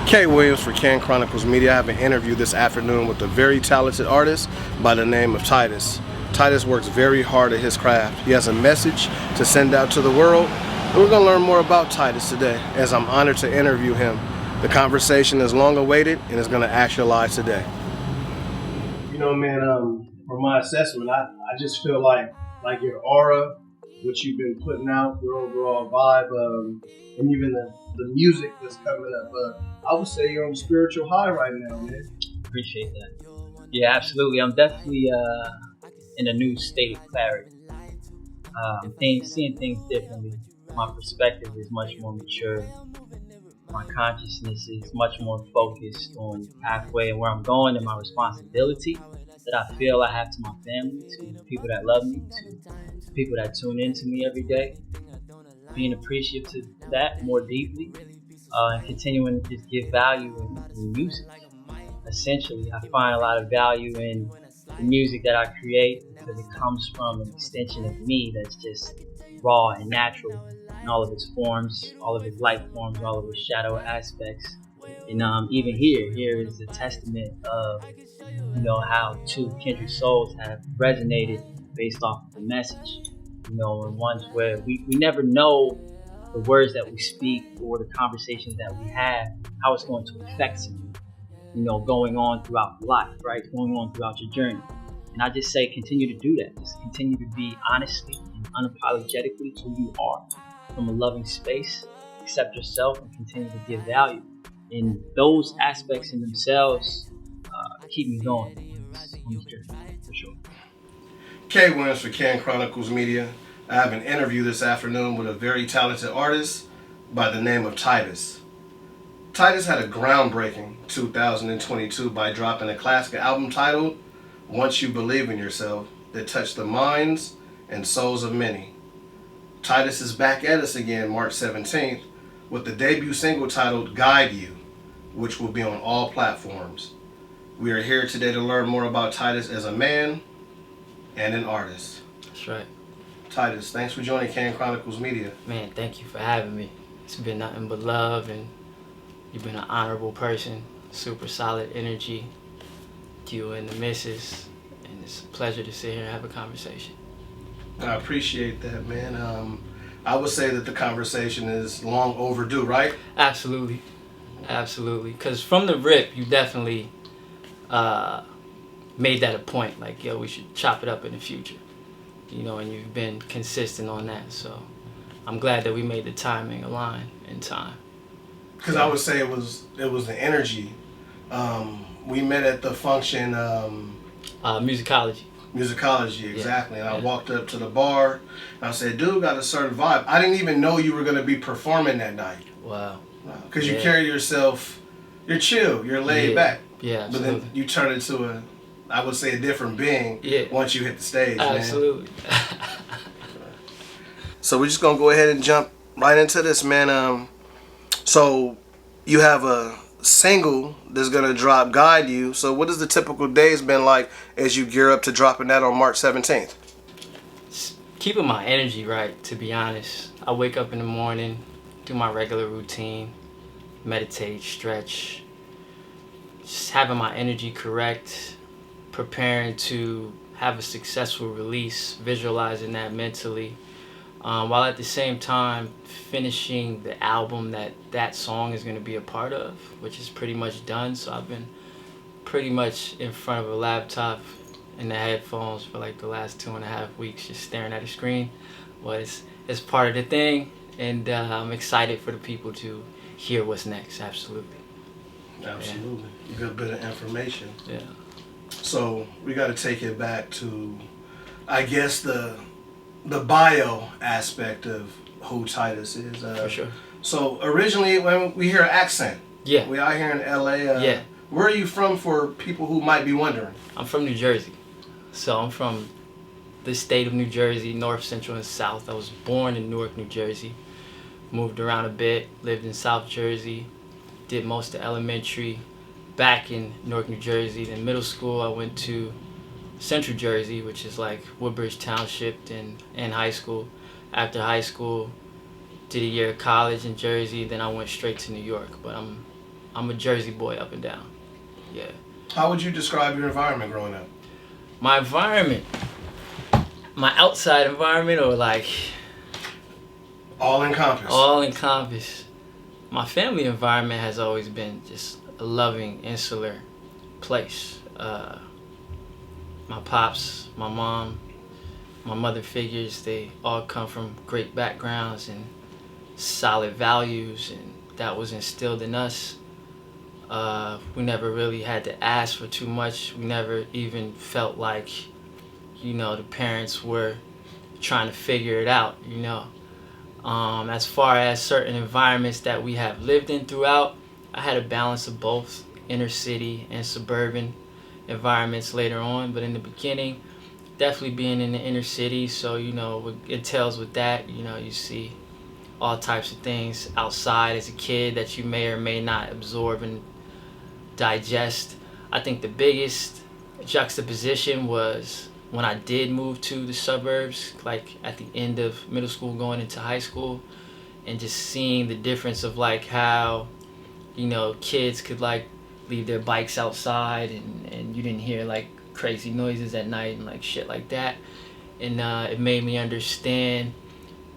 Kay Williams for Chronicles Media. I have an interview this afternoon with a very talented artist by the name of TiDUS. TiDUS works very hard at his craft. He has a message to send out to the world. And we're going to learn more about TiDUS today, as I'm honored to interview him. The conversation is long awaited and is going to actualize today. You know, man, for my assessment, I just feel like your aura, what you've been putting out, your overall vibe, and even the music that's coming up. I would say you're on a spiritual high right now, man. Appreciate that. Yeah, absolutely. I'm definitely in a new state of clarity. Seeing things differently. My perspective is much more mature. My consciousness is much more focused on the pathway and where I'm going and my responsibility that I feel I have to my family, to the people that love me, to people that tune in to me every day. Being appreciative to that more deeply, and continuing to just give value in music. Essentially, I find a lot of value in the music that I create because it comes from an extension of me that's just raw and natural in all of its forms, all of its light forms, all of its shadow aspects. And even here is a testament of how two kindred souls have resonated based off of the message. And ones where we never know the words that we speak or the conversations that we have, how it's going to affect you, going on throughout life, right? Going on throughout your journey. And I just say continue to do that. Just continue to be honestly and unapologetically who you are from a loving space. Accept yourself and continue to give value. And those aspects in themselves keep me going on this journey, for sure. Kay Williams for Chronicles Media. I have an interview this afternoon with a very talented artist by the name of TiDUS. TiDUS had a groundbreaking 2022 by dropping a classic album titled Once You Believe in Yourself that touched the minds and souls of many. TiDUS is back at us again March 17th with the debut single titled Guide You, which will be on all platforms. We are here today to learn more about TiDUS as a man and an artist. That's right. TiDUS, thanks for joining Chronicles Media. Man, thank you for having me. It's been nothing but love, and you've been an honorable person, super solid energy, you and the missus, and it's a pleasure to sit here and have a conversation. I appreciate that, man. I would say that the conversation is long overdue, right? Absolutely. Because from the rip, you definitely made that a point. Like, yo, we should chop it up in the future. And you've been consistent on that. So I'm glad that we made the timing align in time. Because I would say it was the energy. We met at the function. Musicology. Musicology, exactly. Yeah. And I walked up to the bar, and I said, dude, got a certain vibe. I didn't even know you were going to be performing that night. Wow. Because you carry yourself, you're chill, you're laid back. Yeah, absolutely. But then you turn into I would say a different being once you hit the stage, absolutely. Man. So we're just going to go ahead and jump right into this, man. So you have a single that's going to drop, Guide You. So what has the typical days been like as you gear up to dropping that on March 17th? Keeping my energy right, to be honest. I wake up in the morning, do my regular routine, meditate, stretch, just having my energy correct, preparing to have a successful release, visualizing that mentally, while at the same time finishing the album that song is going to be a part of, which is pretty much done. So I've been pretty much in front of a laptop and the headphones for like the last 2.5 weeks, just staring at a screen. Well, it's part of the thing, and I'm excited for the people to hear what's next. Absolutely. A good bit of information. Yeah. So we got to take it back to, I guess, the bio aspect of who TiDUS is. For sure. So originally, when we hear accent, we out here in LA. Where are you from for people who might be wondering? I'm from New Jersey. So I'm from the state of New Jersey, north, central, and south. I was born in Newark, New Jersey. Moved around a bit, lived in South Jersey, did most of elementary back in Newark, New Jersey. Then middle school, I went to Central Jersey, which is like Woodbridge Township, and high school. After high school, did a year of college in Jersey, then I went straight to New York. But I'm I'm a Jersey boy up and down. Yeah. How would you describe your environment growing up? My environment, my outside environment, or like All encompassed. all encompassed. My family environment has always been just a loving, insular place. My pops, my mom, my mother figures, they all come from great backgrounds and solid values, and that was instilled in us. We never really had to ask for too much. We never even felt like, the parents were trying to figure it out, As far as certain environments that we have lived in throughout, I had a balance of both inner city and suburban environments later on, but in the beginning, definitely being in the inner city. So what entails with that, you see all types of things outside as a kid that you may or may not absorb and digest. I think the biggest juxtaposition was when I did move to the suburbs, like at the end of middle school going into high school, and just seeing the difference of like how kids could like leave their bikes outside, and you didn't hear like crazy noises at night and like shit like that. And it made me understand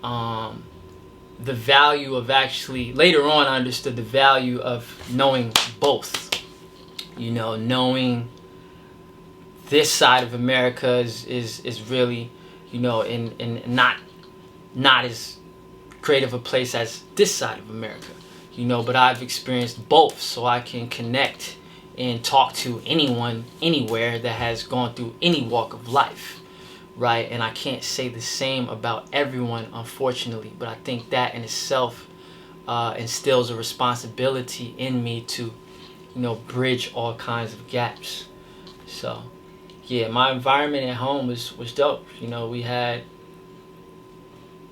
the value of actually, later on I understood the value of knowing both. Knowing this side of America is really, in not as great of a place as this side of America. But I've experienced both, so I can connect and talk to anyone, anywhere that has gone through any walk of life, right? And I can't say the same about everyone, unfortunately, but I think that in itself instills a responsibility in me to, bridge all kinds of gaps. So, yeah, my environment at home was dope. We had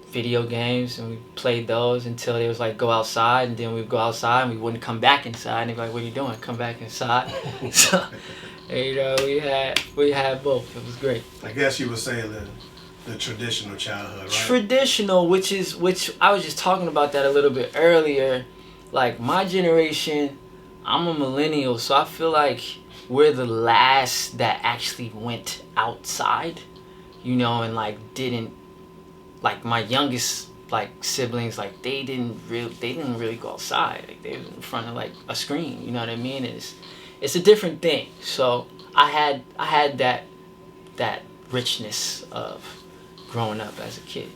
video games and we played those until they was like go outside, and then we'd go outside and we wouldn't come back inside, and they'd be like, what are you doing? Come back inside. So we had both. It was great. I guess you would say the traditional childhood, right? Traditional, which I was just talking about that a little bit earlier. Like my generation, I'm a millennial, so I feel like we're the last that actually went outside, and like didn't, like my youngest like siblings, like they didn't really go outside. Like they was in front of like a screen, you know what I mean? It's a different thing. So I had that richness of growing up as a kid.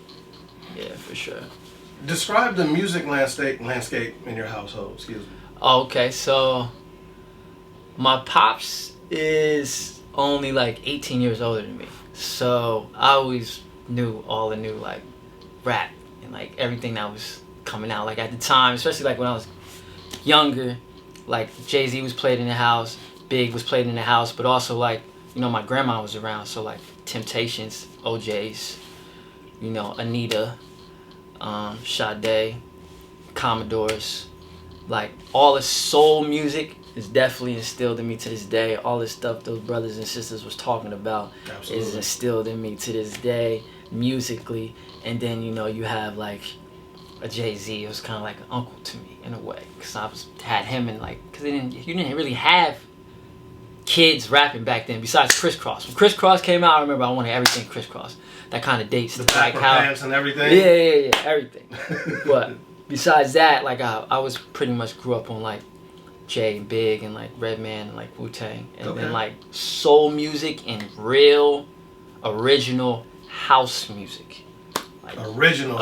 Yeah, for sure. Describe the music landscape in your household. Excuse me. Okay, so my pops is only like 18 years older than me, so I always knew all the new like rap and like everything that was coming out. Like at the time, especially like when I was younger, like Jay-Z was played in the house, Big was played in the house, but also like my grandma was around, so like Temptations, OJ's, Anita, Sade, Commodores, like all the soul music is definitely instilled in me to this day. All this stuff those brothers and sisters was talking about is instilled in me to this day musically. And then you have like a Jay-Z. It was kind of like an uncle to me in a way, because I had him, and like because you didn't really have kids rapping back then besides Crisscross. When Crisscross came out, I remember I wanted everything Crisscross. That kind of dates the like how pants and everything. Yeah, everything. But besides that, like I was pretty much grew up on like Jay and Big and like Redman and like Wu-Tang, and then like soul music and real original house music. Like original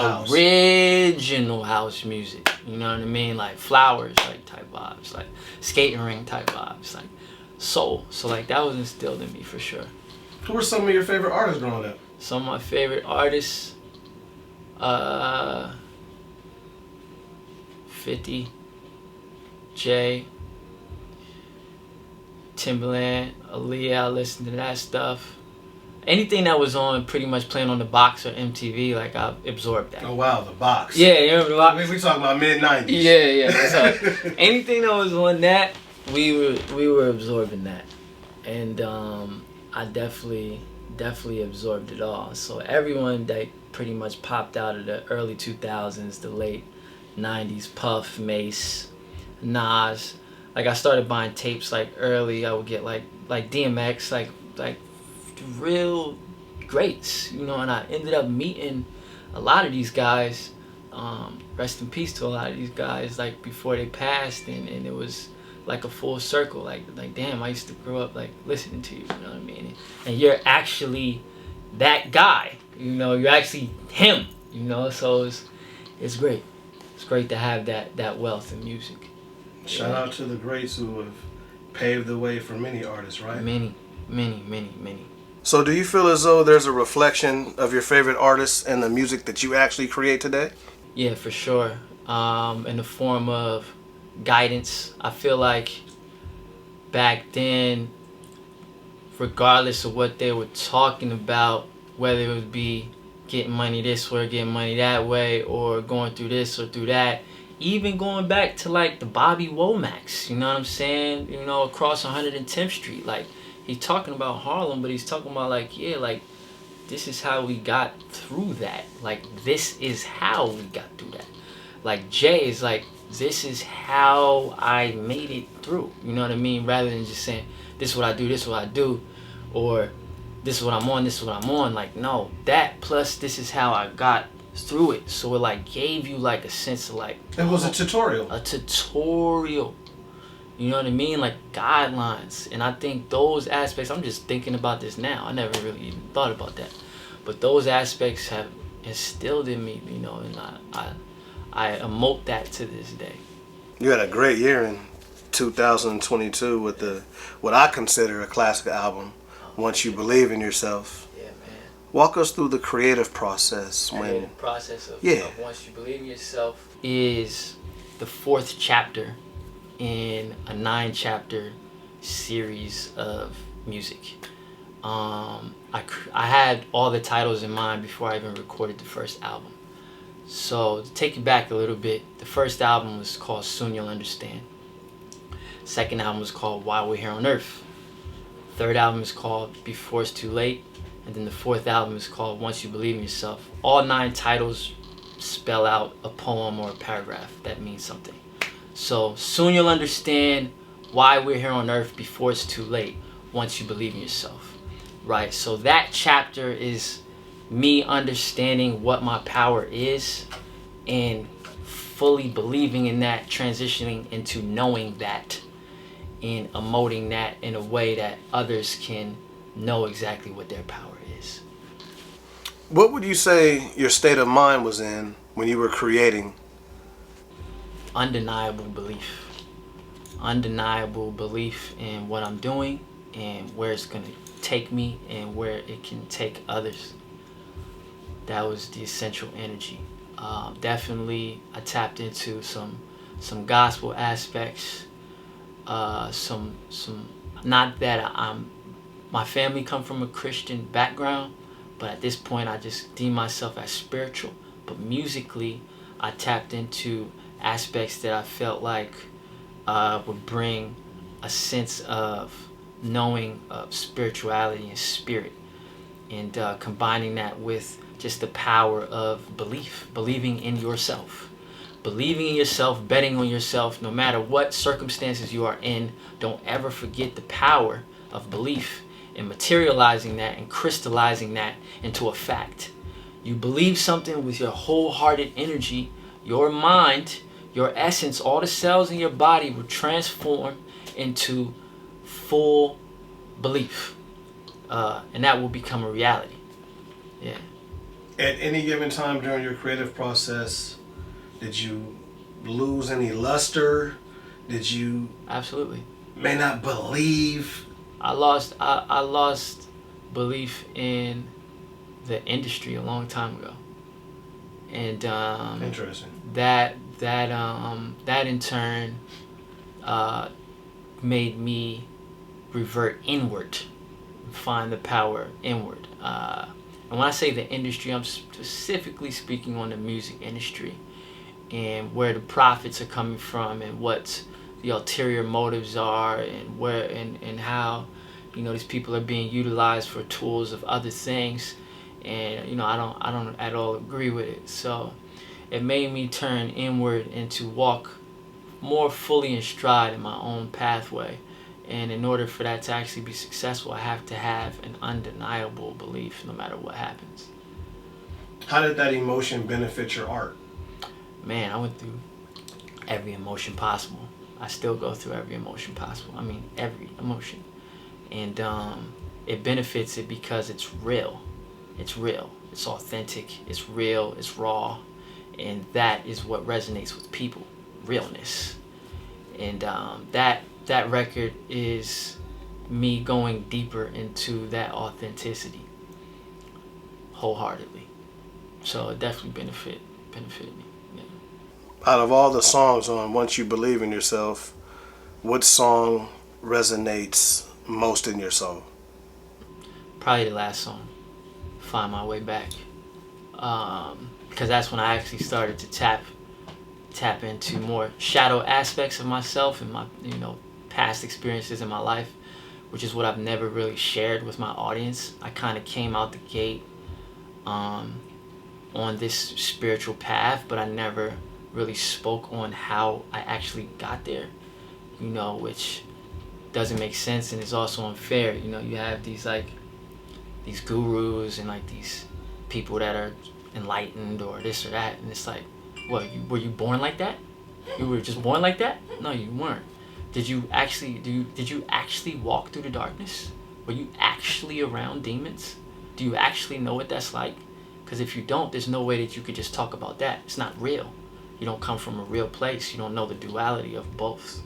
house music. You know what I mean? Like Flowers like type vibes, like Skating Ring type vibes, like soul. So like that was instilled in me for sure. Who were some of your favorite artists growing up? Some of my favorite artists, 50, Jay, Timbaland, Aaliyah. I listened to that stuff. Anything that was on pretty much playing on the box or MTV, like I absorbed that. Oh wow, the box. Yeah, you remember the box? We talking about mid-90s. Yeah. So anything that was on that, we were absorbing that, and I definitely absorbed it all. So everyone that pretty much popped out of the early 2000s, the late 90s, Puff, Mace, Nas, like I started buying tapes like early. I would get like DMX, like real greats, you know. And I ended up meeting a lot of these guys. Rest in peace to a lot of these guys, like before they passed, and it was like a full circle. Like damn, I used to grow up like listening to you. You know what I mean? And you're actually that guy. You know, you're actually him. You know, so it's great. It's great to have that wealth in music. Shout out to the greats who have paved the way for many artists, right? Many, many, many, many. So do you feel as though there's a reflection of your favorite artists in the music that you actually create today? Yeah, for sure. In the form of guidance. I feel like back then, regardless of what they were talking about, whether it would be getting money this way or getting money that way, or going through this or through that, even going back to like the Bobby Womack's, you know what I'm saying? You know, across 110th Street, like he's talking about Harlem, but he's talking about like, yeah, like this is how we got through that. Like this is how we got through that. Like Jay is like, this is how I made it through. You know what I mean? Rather than just saying, this is what I do, this is what I do, or this is what I'm on, this is what I'm on. Like, no, that plus this is how I got through it. So it like gave you like a sense of like, It was a tutorial. a tutorial. You know what I mean? Like guidelines. And I think those aspects, I'm just thinking about this now. I never really even thought about that. But those aspects have instilled in me, you know, and I emote that to this day. You had a great year in 2022 with the what I consider a classic album, Once You Believe in Yourself. Yeah, man. Walk us through the creative process The process of, Yeah. of Once You Believe in Yourself is the 4th chapter in a 9-chapter series of music. I had all the titles in mind before I even recorded the first album. So to take you back a little bit, the first album was called Soon You'll Understand. Second album was called While We're Here on Earth. Third album is called Before It's Too Late. And then the 4th album is called Once You Believe in Yourself. All 9 titles spell out a poem or a paragraph that means something. So soon you'll understand why we're here on earth before it's too late, once you believe in yourself. Right? So that chapter is me understanding what my power is and fully believing in that, transitioning into knowing that and emoting that in a way that others can know exactly what their power is. What would you say your state of mind was in when you were creating? Undeniable belief. Undeniable belief in what I'm doing and where it's going to take me and where it can take others. That was the essential energy. Definitely, I tapped into some gospel aspects. Some not that my family come from a Christian background, but at this point I just deem myself as spiritual. But musically, I tapped into aspects that I felt like would bring a sense of knowing of spirituality and spirit, and combining that with just the power of believing in yourself. Believing in yourself, betting on yourself, no matter what circumstances you are in. Don't ever forget the power of belief and materializing that and crystallizing that into a fact. You believe something with your wholehearted energy, your mind, your essence, all the cells in your body will transform into full belief. And that will become a reality. Yeah. At any given time during your creative process, did you lose any luster? Did you Absolutely. may not believe? I lost belief in the industry a long time ago. And Interesting. that in turn made me revert inward, find the power inward. And when I say the industry, I'm specifically speaking on the music industry and where the profits are coming from and what the ulterior motives are and where and how, you know, these people are being utilized for tools of other things. And, you know, I don't at all agree with it. So it made me turn inward and to walk more fully in stride in my own pathway. And in order for that to actually be successful, I have to have an undeniable belief no matter what happens. How did that emotion benefit your art? Man, I went through every emotion possible. I still go through every emotion possible. I mean, every emotion. And it benefits it because it's real. It's real. It's authentic. It's real. It's raw. And that is what resonates with people. Realness. And that record is me going deeper into that authenticity wholeheartedly. So it definitely benefited me. Yeah. Out of all the songs on Once You Believe in Yourself, what song resonates most in your soul? Probably the last song, Find My Way Back. Because that's when I actually started to tap into more shadow aspects of myself and my past experiences in my life, which is what I've never really shared with my audience. I kind of came out the gate on this spiritual path, but I never really spoke on how I actually got there, which doesn't make sense and is also unfair. You have these gurus and like these people that are enlightened or this or that, and it's like, what, were you born like that? You were just born like that? No, you weren't. Did you actually walk through the darkness? Were you actually around demons? Do you actually know what that's like? Because if you don't, there's no way that you could just talk about that. It's not real. You don't come from a real place. You don't know the duality of both.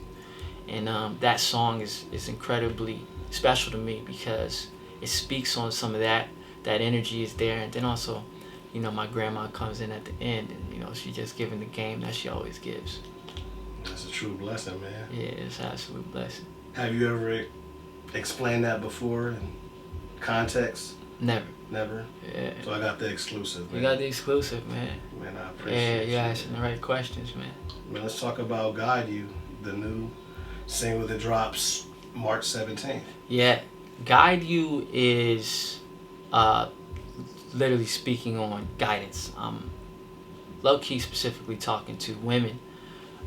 And that song is incredibly special to me because it speaks on some of that energy is there. And then also, my grandma comes in at the end and, she just giving the game that she always gives. That's a true blessing, man. Yeah, it's an absolute blessing. Have you ever explained that before in context? Never. Never? Yeah. So I got the exclusive, man. You got the exclusive, man. Man, I appreciate it. Yeah, you're asking the right questions, man. Man, let's talk about Guide You, the new single that drops March 17th. Yeah. Guide You is literally speaking on guidance. Low-key specifically talking to women.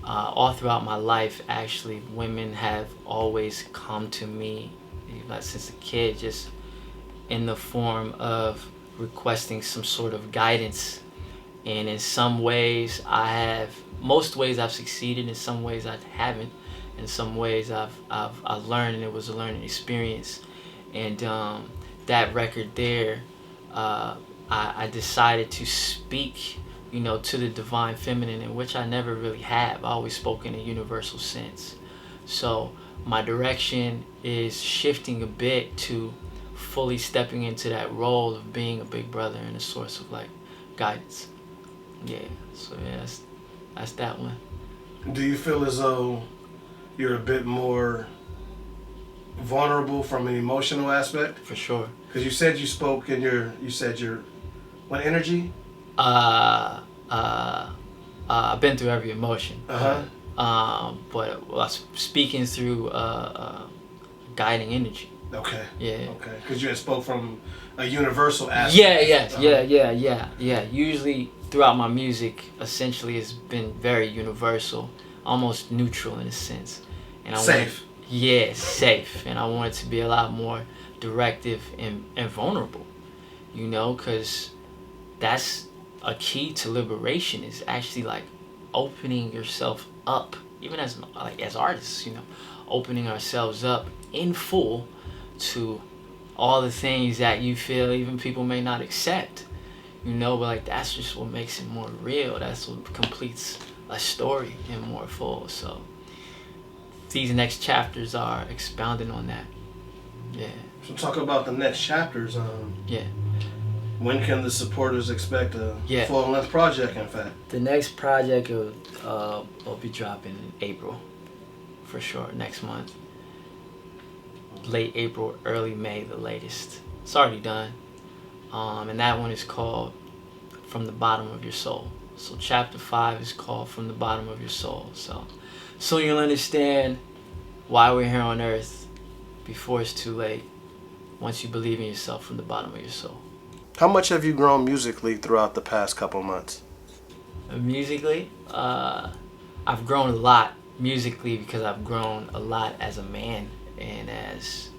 All throughout my life, actually, women have always come to me, since a kid, just in the form of requesting some sort of guidance. And in some ways, most ways I've succeeded, in some ways I haven't. In some ways I've learned, and it was a learning experience. And that record there, I decided to speak to the divine feminine, in which I never really have. I always spoke in a universal sense. So my direction is shifting a bit to fully stepping into that role of being a big brother and a source of guidance. Yeah. So yeah, that's that one. Do you feel as though you're a bit more vulnerable from an emotional aspect? For sure. Because you said what energy? I've been through every emotion. But speaking through guiding energy. Okay. Yeah. Okay. Because you had spoke from a universal aspect. Yeah. Usually throughout my music, essentially, it's been very universal, almost neutral in a sense. And Safe. Safe. And I want it to be a lot more directive and vulnerable, because that's a key to liberation, is actually opening yourself up, even as artists, opening ourselves up in full to all the things that you feel even people may not accept, but that's just what makes it more real. That's what completes a story and more full. So these next chapters are expounding on that. Yeah. So talk about the next chapters. Yeah. When can the supporters expect a full-length project, in fact? The next project will be dropping in April, for sure, next month. Late April, early May, the latest. It's already done. And that one is called From the Bottom of Your Soul. So chapter 5 is called From the Bottom of Your Soul. So you'll understand why we're here on earth before it's too late, once you believe in yourself from the bottom of your soul. How much have you grown musically throughout the past couple months? Musically, I've grown a lot musically, because I've grown a lot as a man and as,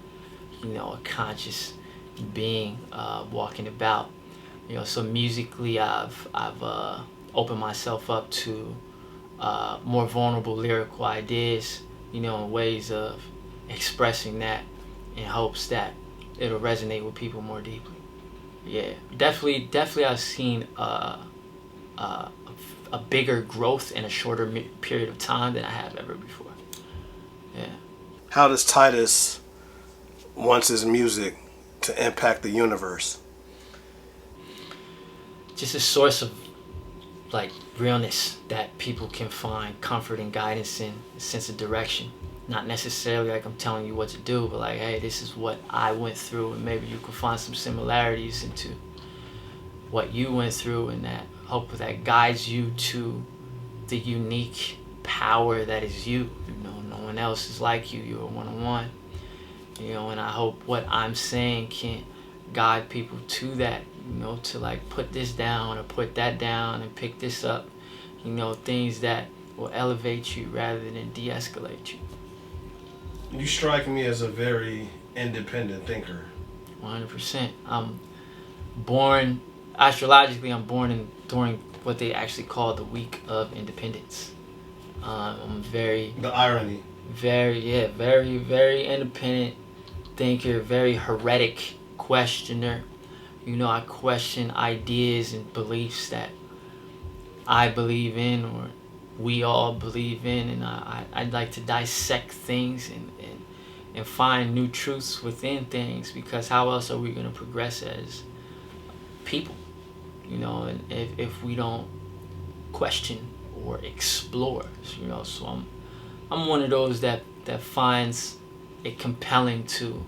a conscious being walking about. So musically, I've opened myself up to more vulnerable lyrical ideas, in ways of expressing that in hopes that it'll resonate with people more deeply. Yeah, definitely I've seen a bigger growth in a shorter period of time than I have ever before. Yeah. How does TiDUS wants his music to impact the universe? Just a source of like realness that people can find comfort and guidance in, a sense of direction. Not necessarily like I'm telling you what to do, but like, hey, this is what I went through, and maybe you can find some similarities into what you went through, and that hope that guides you to the unique power that is you. No one else is like you. You're a one-on-one. And I hope what I'm saying can guide people to that, to like put this down or put that down and pick this up, things that will elevate you rather than de-escalate you. You strike me as a very independent thinker. 100%. Astrologically, I'm born during what they actually call the week of independence. I'm very... The irony. Very, very independent thinker, very heretic questioner. I question ideas and beliefs that I believe in or we all believe in, and I'd like to dissect things and find new truths within things, because how else are we going to progress as people? And if we don't question or explore, so I'm one of those that finds it compelling to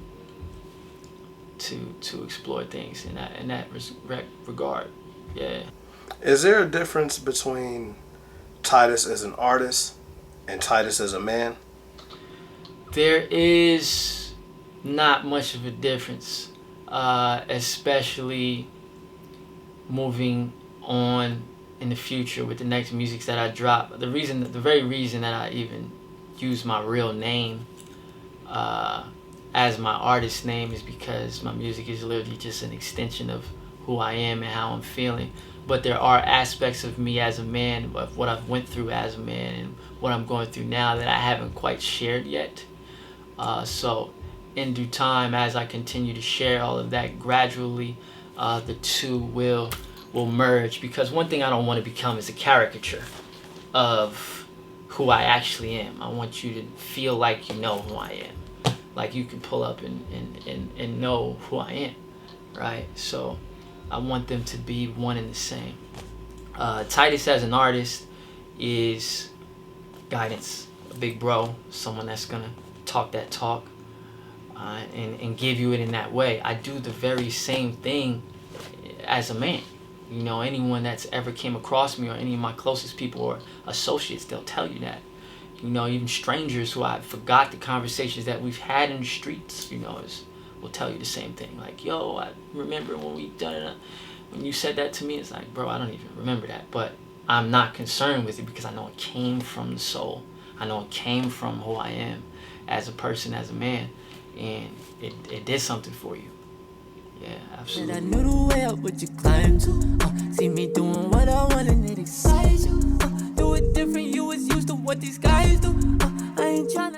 explore things in that regard. Yeah. Is there a difference between TiDUS as an artist and TiDUS as a man? There is not much of a difference, especially moving on in the future with the next music that I drop. The very reason that I even use my real name as my artist name is because my music is literally just an extension of who I am and how I'm feeling. But there are aspects of me as a man, of what I've went through as a man and what I'm going through now, that I haven't quite shared yet. So in due time, as I continue to share all of that, gradually the two will merge. Because one thing I don't want to become is a caricature of who I actually am. I want you to feel like you know who I am. Like you can pull up and know who I am, right? So I want them to be one and the same. TiDUS as an artist is guidance, a big bro, someone that's gonna talk that talk and give you it in that way. I do the very same thing as a man. Anyone that's ever came across me or any of my closest people or associates, they'll tell you that. Even strangers who I forgot the conversations that we've had in the streets, will tell you the same thing. Like, yo, I remember when we done it. When you said that to me, it's like, bro, I don't even remember that. But I'm not concerned with it because I know it came from the soul. I know it came from who I am as a person, as a man. And it did something for you. Yeah, absolutely. I knew the way up what you climb to. See me doing what I want and it excites you. Do it different, you was used to what these guys do. I ain't tryna